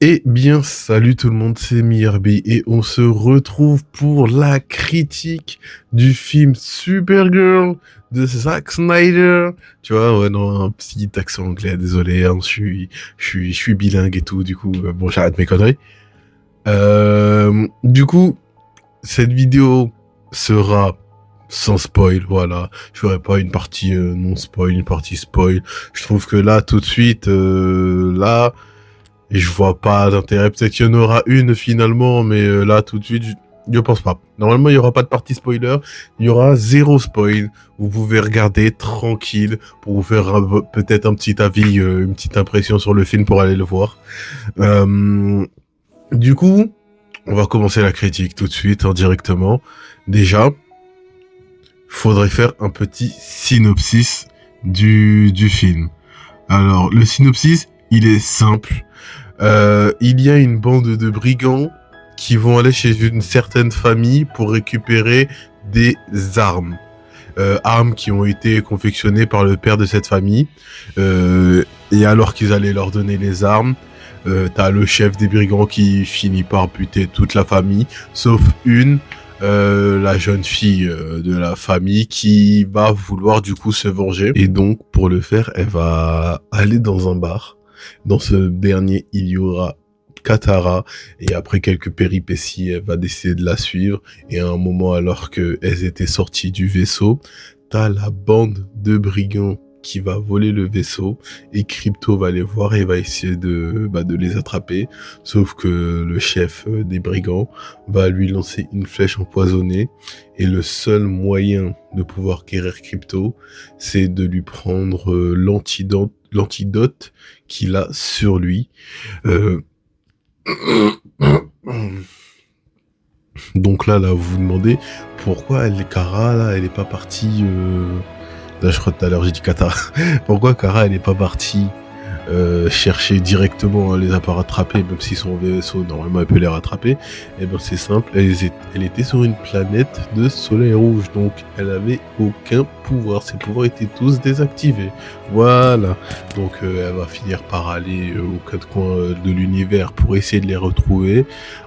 Eh bien, salut tout le monde, c'est MIRB et on se retrouve pour la critique du film Supergirl de Zack Snyder. Tu vois, ouais, non, un petit accent anglais, désolé, hein, je suis bilingue et tout, du coup, bon, j'arrête mes conneries. Du coup, cette vidéo sera sans spoil, voilà. Je ferai pas une partie non spoil, une partie spoil. Je trouve que là, tout de suite, là, et je vois pas d'intérêt. Peut-être qu'il y en aura une finalement, mais là tout de suite, je pense pas. Normalement, il y aura pas de partie spoiler. Il y aura zéro spoil. Vous pouvez regarder tranquille pour vous faire peut-être un petit avis, une petite impression sur le film pour aller le voir. Euh, du coup, on va commencer la critique tout de suite, hein, directement. Déjà, faudrait faire un petit synopsis du film. Alors, le synopsis, il est simple. Il y a une bande de brigands qui vont aller chez une certaine famille pour récupérer des armes. Armes qui ont été confectionnées par le père de cette famille. Et alors qu'ils allaient leur donner les armes, t'as le chef des brigands qui finit par buter toute la famille, sauf une, la jeune fille de la famille qui va vouloir du coup se venger. Et donc, pour le faire, elle va aller dans un bar. Dans ce dernier, il y aura Katara, et après quelques péripéties, elle va décider de la suivre. Et à un moment, alors qu'elles étaient sorties du vaisseau, t'as la bande de brigands qui va voler le vaisseau, et Crypto va les voir et va essayer de les attraper. Sauf que le chef des brigands va lui lancer une flèche empoisonnée, et le seul moyen de pouvoir guérir Crypto, c'est de lui prendre l'antidote qu'il a sur lui. Euh, Donc là, vous vous demandez pourquoi Kara, là, elle est pas partie. Là, je crois que tout à l'heure j'ai dit Kata. Pourquoi Kara, elle est pas partie chercher directement, hein, les a pas rattrapés, même s'ils sont en vaisseau, normalement elle peut les rattraper. Et ben c'est simple, elle était sur une planète de soleil rouge, donc elle avait aucun pouvoir. Ses pouvoirs étaient tous désactivés. Voilà. Donc elle va finir par aller aux quatre coins de l'univers pour essayer de les retrouver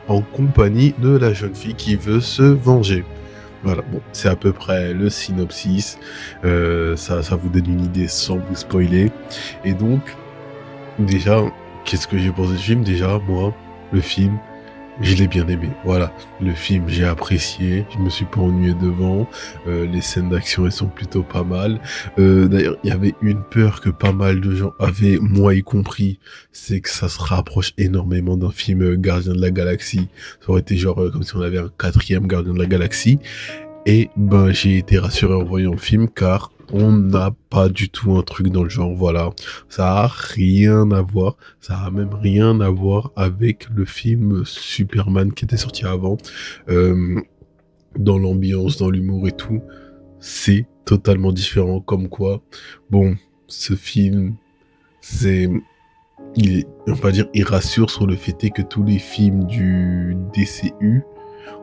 en compagnie de la jeune fille qui veut se venger. Voilà, bon, c'est à peu près le synopsis. Ça vous donne une idée sans vous spoiler. Et donc, déjà, qu'est-ce que j'ai pensé du film? Déjà, moi, le film, je l'ai bien aimé. Voilà, le film, j'ai apprécié. Je me suis pas ennuyé devant. Les scènes d'action, elles sont plutôt pas mal. D'ailleurs, il y avait une peur que pas mal de gens avaient, moi y compris, c'est que ça se rapproche énormément d'un film Gardien de la Galaxie. Ça aurait été genre comme si on avait un quatrième Gardien de la Galaxie. Et ben, j'ai été rassuré en voyant le film, car on n'a pas du tout un truc dans le genre, voilà. Ça a rien à voir, ça a même rien à voir avec le film Superman qui était sorti avant. Euh, Dans l'ambiance, dans l'humour et tout, c'est totalement différent. Comme quoi, bon, ce film, c'est, on va dire, il rassure sur le fait est que tous les films du DCU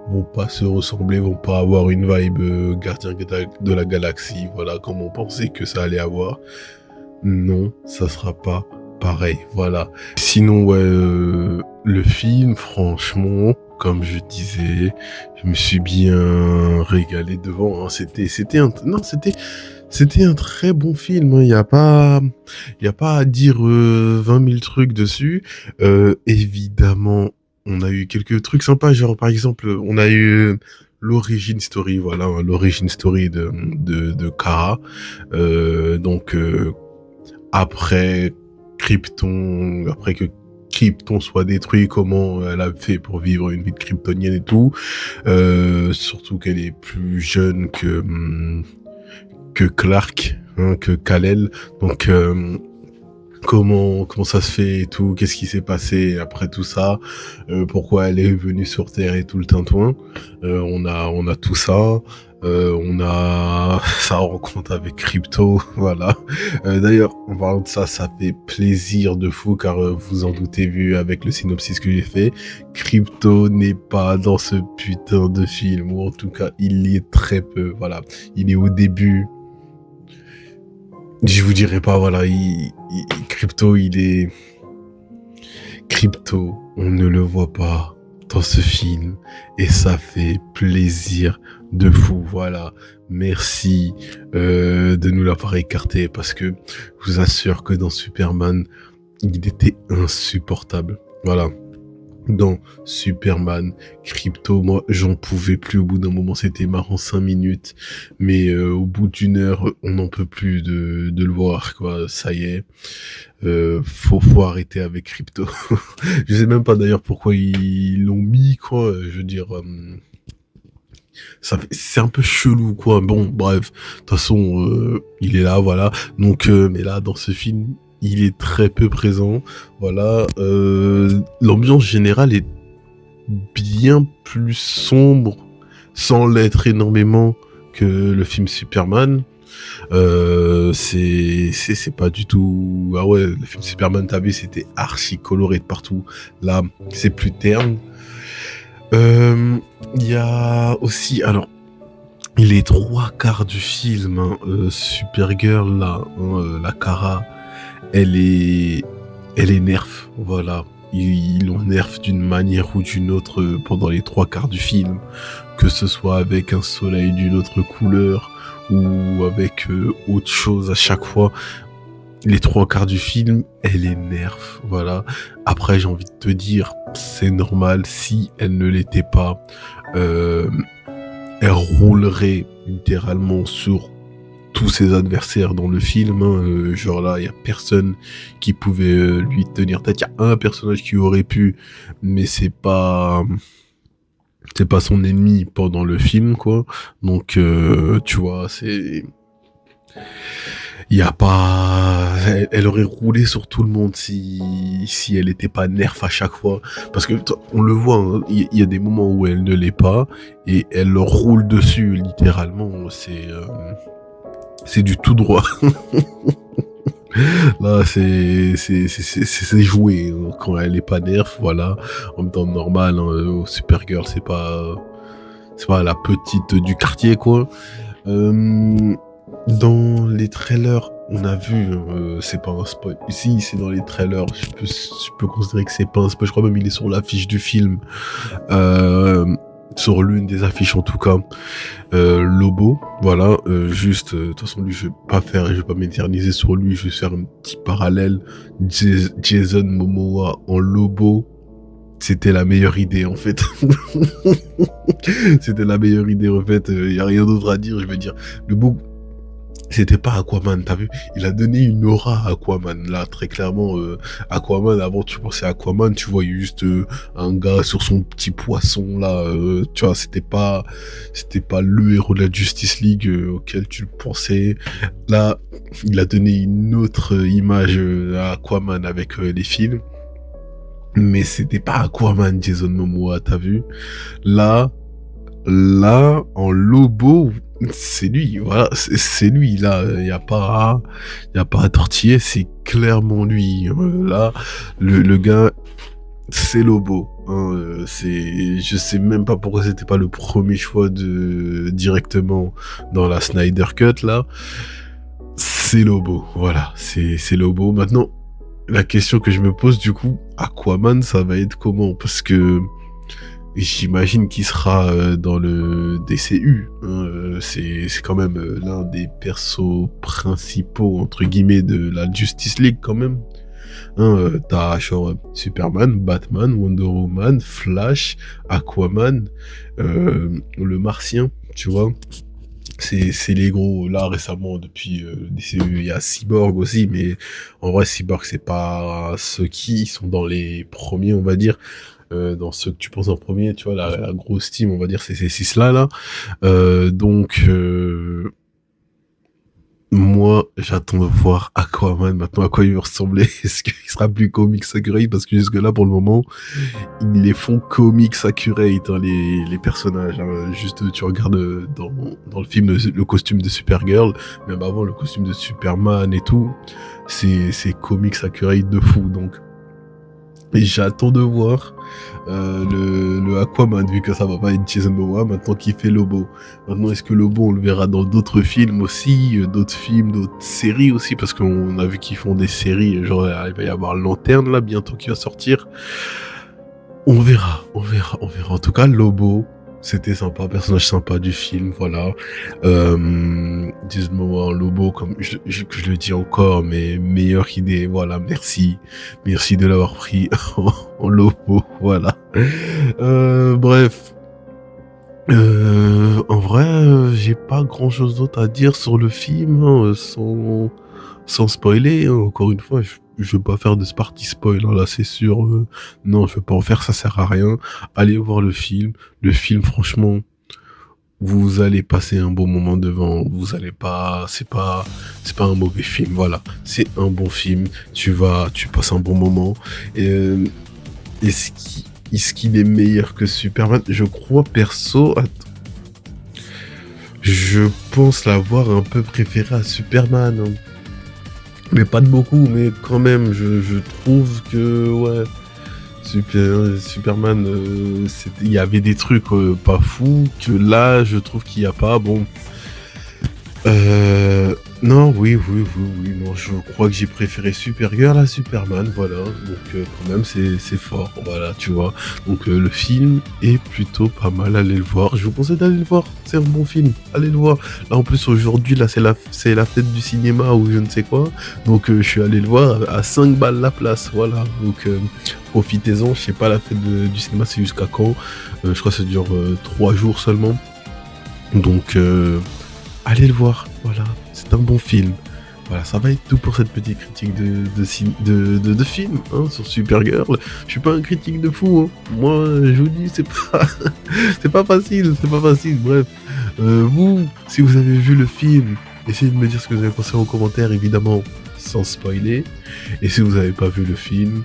vont pas se ressembler, vont pas avoir une vibe gardien de la galaxie, voilà, comme on pensait que ça allait avoir. Non, ça sera pas pareil, voilà. Sinon, ouais, le film, franchement, comme je disais, je me suis bien régalé devant, hein. C'était un très bon film, hein. Il y a pas à dire 20 000 trucs dessus. Évidemment, on a eu quelques trucs sympas, genre par exemple, on a eu l'origin story, voilà, hein, l'origin story de Kara. Donc après après que Krypton soit détruit, comment elle a fait pour vivre une vie de kryptonienne et tout. Surtout qu'elle est plus jeune que Clark, hein, que Kal-El. Donc comment ça se fait et tout, qu'est-ce qui s'est passé après tout ça, pourquoi elle est venue sur Terre et tout le tintouin. On a tout ça. On a sa rencontre avec Crypto, voilà. D'ailleurs, en parlant de ça, ça fait plaisir de fou, car vous en doutez vu avec le synopsis que j'ai fait, Crypto n'est pas dans ce putain de film, ou en tout cas, il y est très peu, voilà. Il est au début. Je vous dirai pas, voilà, Crypto, Crypto, on ne le voit pas dans ce film et ça fait plaisir de fou. Voilà, merci de nous l'avoir écarté parce que je vous assure que dans Superman, il était insupportable. Voilà. Dans Superman, Crypto, moi, j'en pouvais plus. Au bout d'un moment, c'était marrant 5 minutes. Mais au bout d'une heure, on n'en peut plus de le voir, quoi. Ça y est. Faut arrêter avec Crypto. Je sais même pas d'ailleurs pourquoi ils l'ont mis, quoi. Je veux dire, c'est un peu chelou, quoi. Bon, bref. De toute façon, il est là, voilà. Donc, mais là, dans ce film, il est très peu présent. Voilà. L'ambiance générale est bien plus sombre, sans l'être énormément, que le film Superman. C'est pas du tout... Ah ouais, le film Superman, t'as vu, c'était archi coloré de partout. Là, c'est plus terne. Il y a aussi... Alors, les 3/4 du film, hein, Supergirl, là, hein, la Kara, elle est nerf, voilà. Ils l'ont nerf d'une manière ou d'une autre pendant les 3/4 du film, que ce soit avec un soleil d'une autre couleur ou avec autre chose à chaque fois. Les 3/4 du film, elle est nerf, voilà. Après, j'ai envie de te dire, c'est normal, si elle ne l'était pas, elle roulerait littéralement sur tous ses adversaires dans le film, hein, genre là, il y a personne qui pouvait lui tenir tête. Il y a un personnage qui aurait pu, mais c'est pas son ennemi pendant le film, quoi. Donc, tu vois, il y a pas, elle aurait roulé sur tout le monde si elle était pas nerf à chaque fois, parce que on le voit, hein, il y a des moments où elle ne l'est pas et elle leur roule dessus littéralement. C'est du tout droit. Là, c'est joué, hein. Quand elle est pas nerf, voilà. En même temps, normal, hein, Supergirl, c'est pas la petite du quartier, quoi. Dans les trailers, on a vu, c'est pas un spoil. Si, c'est dans les trailers. Je peux considérer que c'est pas un spoil. Je crois même il est sur l'affiche du film. Sur l'une des affiches en tout cas. Lobo, voilà, juste, de toute façon lui je vais pas m'éterniser sur lui, je vais faire un petit parallèle. Jason Momoa en Lobo, c'était la meilleure idée en fait. C'était la meilleure idée en fait, y a rien d'autre à dire, je veux dire. Le beau, c'était pas Aquaman, t'as vu? Il a donné une aura à Aquaman, là, très clairement. Aquaman, avant, tu pensais à Aquaman, tu voyais juste un gars sur son petit poisson, là. Tu vois, c'était pas le héros de la Justice League auquel tu le pensais. Là, il a donné une autre image à Aquaman avec les films. Mais c'était pas Aquaman, Jason Momoa, t'as vu? Là, en Lobo, c'est lui, voilà, c'est lui, là, y a pas à tortiller, c'est clairement lui. Là, le gars, c'est Lobo, hein, je sais même pas pourquoi c'était pas le premier choix directement dans la Snyder Cut, là. C'est Lobo, voilà, c'est Lobo. Maintenant, la question que je me pose, du coup, Aquaman, ça va être comment? Parce que j'imagine qu'il sera dans le DCU. Hein, c'est quand même l'un des persos principaux, entre guillemets, de la Justice League, quand même. Hein, t'as genre Superman, Batman, Wonder Woman, Flash, Aquaman, le Martien, tu vois. C'est les gros. Là, récemment, depuis DCU, il y a Cyborg aussi, mais en vrai, Cyborg, c'est pas ceux qui sont dans les premiers, on va dire. Dans ceux que tu penses en premier, tu vois, la grosse team, on va dire, c'est ces six-là, là. Donc, moi, j'attends de voir Aquaman, maintenant, à quoi il va ressembler. Est-ce qu'il sera plus comics accurate? Parce que jusque-là, pour le moment, ils les font comics accurate, hein, les personnages. Hein. Juste, tu regardes dans le film le costume de Supergirl, même avant le costume de Superman et tout, c'est comics accurate de fou, donc Et j'attends de voir le Aquaman, vu que ça va pas être Jason Momoa, maintenant qu'il fait Lobo. Maintenant, est-ce que Lobo, on le verra dans d'autres films aussi, d'autres films, d'autres séries aussi, parce qu'on a vu qu'ils font des séries, genre il va y avoir Lanterne là bientôt qui va sortir. On verra, on verra, on verra. En tout cas, Lobo, c'était sympa, personnage sympa du film, voilà. Jason Momoa en Lobo, comme je le dis encore, mais meilleure idée, voilà, merci. Merci de l'avoir pris en Lobo, voilà. Bref. En vrai, j'ai pas grand chose d'autre à dire sur le film, hein, sans spoiler, hein. Encore une fois, je vais pas faire de ce party spoil, hein, là, c'est sûr. Non, je vais pas en faire, ça sert à rien. Allez voir le film. Le film, franchement, vous allez passer un bon moment devant. Vous allez pas, c'est pas un mauvais film, voilà. C'est un bon film. Tu passes un bon moment. Et, est-ce qu'il est meilleur que Superman? Je crois perso, je pense l'avoir un peu préféré à Superman, hein. Mais pas de beaucoup, mais quand même, je trouve que, ouais, Superman, il y avait des trucs pas fous, que là, je trouve qu'il n'y a pas. Bon, non, oui, non, je crois que j'ai préféré Supergirl à Superman, voilà. Donc, quand même, c'est fort, voilà, tu vois. Donc, le film est plutôt pas mal, allez le voir. Je vous conseille d'aller le voir, c'est un bon film, allez le voir. Là, en plus, aujourd'hui, là, c'est la fête du cinéma ou je ne sais quoi. Donc, je suis allé le voir à 5 balles la place, voilà. Donc, profitez-en, je sais pas, la fête du cinéma, c'est jusqu'à quand? Je crois que ça dure 3 jours seulement. Donc, allez le voir, voilà, c'est un bon film. Voilà, ça va être tout pour cette petite critique de film, hein, sur Supergirl. Je suis pas un critique de fou, hein. Moi, je vous dis, c'est pas, c'est pas facile, bref. Vous, si vous avez vu le film, essayez de me dire ce que vous avez pensé en commentaire, évidemment, sans spoiler. Et si vous avez pas vu le film,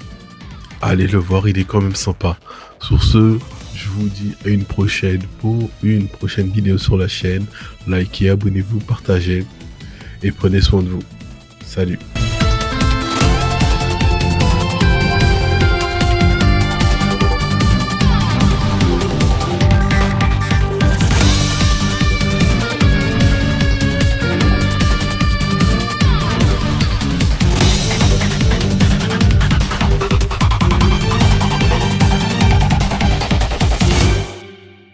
allez le voir, il est quand même sympa. Sur ce, je vous dis à une prochaine pour une prochaine vidéo sur la chaîne. Likez, abonnez-vous, partagez et prenez soin de vous. Salut.